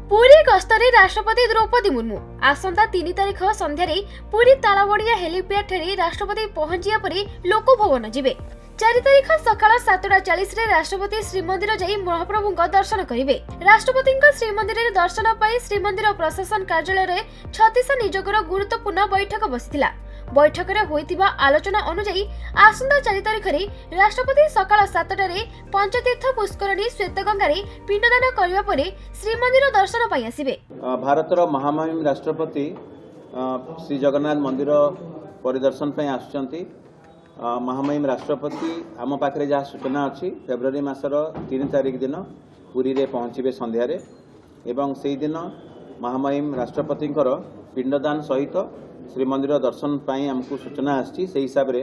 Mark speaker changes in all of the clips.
Speaker 1: पुरी गस्तरे राष्ट्रपति द्रौपदी मुर्मू आसंता 3 तारिख संध्यारे पुरी तालाबड़िया हेलीपैड ठारे राष्ट्रपति पहुंचिया परे लोकभवन जिबे। 4 तारिख सकाळ 7:40 रे राष्ट्रपति श्रीमंदिर जाई महाप्रभु दर्शन करिवे। राष्ट्रपति श्रीमंदिर दर्शन पाई श्रीमंदिर प्रशासन कार्यालय रे 36 नियोगर गुरुत्वपूर्ण बैठक बसिथिला। बैठक रे होइतिबा आलोचना अनुसार आसंता 4 तारिख रे राष्ट्रपति सकाळ 7 रे पंचतीर्थ पुष्करणी श्वेतगंगा रे पिंडदान करिवा परे श्रीमंदिर दर्शन पाई आसीबे।
Speaker 2: भारतर महामहिम राष्ट्रपति श्री जगन्नाथ मंदिर परिदर्शन पे आसुचंती। महामहिम राष्ट्रपति आम पाखे जहाँ सूचना अच्छी फेब्रुआरी मासर 3 तारिख दिन पुरी रे पहुँचे संध्यारे एवं से दिन महामहिम राष्ट्रपति पिंडदान सहित श्रीमंदिर दर्शन पाई आमको सूचना आसी हिसाब से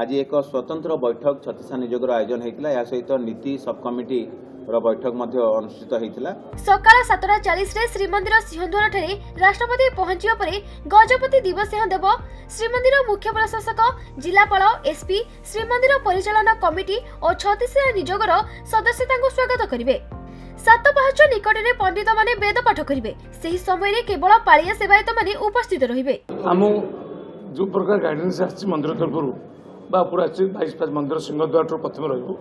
Speaker 2: आज एक स्वतंत्र बैठक 36 नियोगर आयोजन होता। या सहित नीति सब कमिटी बैठक अनुष्ठित होता।
Speaker 1: सकाळ 7:40 रे श्रीमंदिर सिंहद्वार ठारे राष्ट्रपति पहुंचिया परे गजपति दिवसिंह देव श्रीमंदिर मुख्य प्रशासक जिलापाल एसपी श्रीमंदिर परिचालना कमिटी और 36 नियोगर सदस्य स्वागत करिवे। 7 पाहाच निकट में पंडित माने वेद पाठ करिवे। सही समय रे केवल पालिया सेवायत माने उपस्थित रहिबे।
Speaker 3: हम जो प्रकार गाइडेंस आछि मंदिर तरफरु बा पूरा 22 मंदिर सिंहद्वार प्रथम रहबो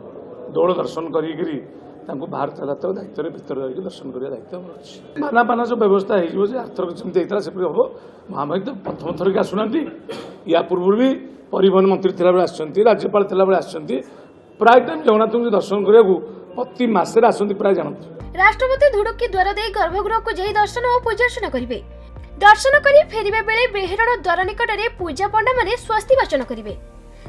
Speaker 3: दौड़ दर्शन करी बाहर चलात दायित्व भीतर रही दर्शन करने दायित्व अच्छी माना पाना जो व्यवस्था हो आर्थर जमी होता है हम महामहिम तो प्रथम थरिक आसुना या पूर्व भी परिवहन मंत्री थी आसती राज्यपाल थी प्राय टाइम जगन्नाथ को दर्शन करने प्रति मसरे आसती प्राय जानते।
Speaker 1: राष्ट्रपति धुड़ुकी द्वार दे गर्भगृह को जाई दर्शन और पूजार्चना करिवे। दर्शन करी फेरिबे बेले बेहेरण द्वार निकट में पूजा पंडा माने स्वस्ति वाचन करिवे।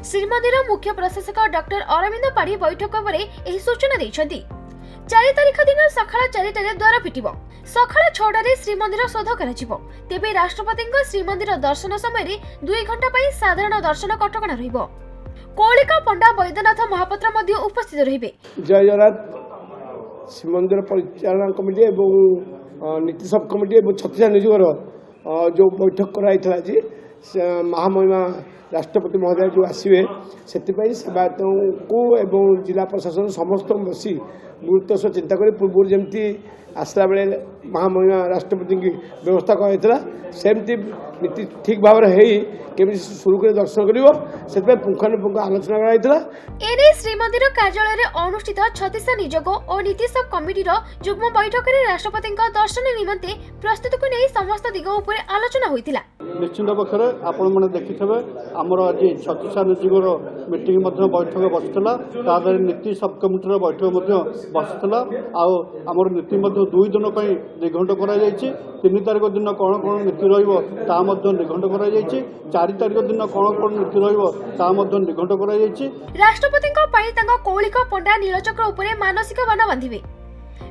Speaker 1: श्रीमंदिर मुख्य प्रशासक डॉक्टर अरविंद पाढ़ी बैठक पर एही सूचना दैछन्ती। 4 तारिख दिन सकाळ 4 द्वार फिटिबो। सकाळ 6 श्रीमंदिर शोध कराजिबो। तेबे राष्ट्रपति श्रीमंदिर दर्शन समय 2 घंटा पई साधारण दर्शन कटकणा रहिबो। कौलिका पंडा वैद्यनाथ महापात्र मध्ये उपस्थित रहिबे।
Speaker 4: जय जगन्नाथ श्रीमंदिर परिचालना कमिटी एवं नीति सब कमिटी एवं 36 नियोगर जो बैठक कराइथला जी महामहिमा राष्ट्रपति महोदय जो आसवे से सेवायत को एवं जिला प्रशासन समस्त बसी गुरुत्व सह चिंता कर पूर्व जमी आसला बेले महामहिमा राष्ट्रपति की व्यवस्था कराइथला सेमती नीति ठीक भाव केमी सुरुख दर्शन कर पुंखानुपुंख आलोचना कराइथला।
Speaker 1: एने श्रीमंदिर कार्यालय रे अनुष्ठित 36 नियोग और नीति सब कमिटी जुग्म बैठक में राष्ट्रपति दर्शन निमंते प्रस्तुत को नहीं समस्त दिग उपर आलोचना होइतिला।
Speaker 5: निश्चित पक्षरे आपण माने देखिथबे हमर आज 36 नियोगर मीटिंग मध्ये बैठक बसतला तादर नीति सब कमिटी बैठक मध्ये बसतला आ हमर नीति मध्ये 2 दिन पई निघंट करा जायछि। 3 तारिख दिन कोन कोन नीति रहइबो ता मध्ये निघंट करा जायछि। 4 तारिख दिन कोन कोन नीति रहइबो ता मध्ये निघंट करा जायछि।
Speaker 1: राष्ट्रपतिको पई तांको कौलिक पंडा नीलचक्र उपरे मानसिक बाण बांधिबे।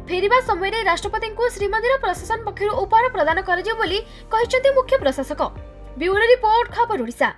Speaker 1: फेरिबा समय राष्ट्रपति को श्रीमंदिर प्रशासन पक्षरु उपहार प्रदान करजे बोली कहिसथि मुख्य प्रशासक। ब्यूरो रिपोर्ट खबर ओडिशा।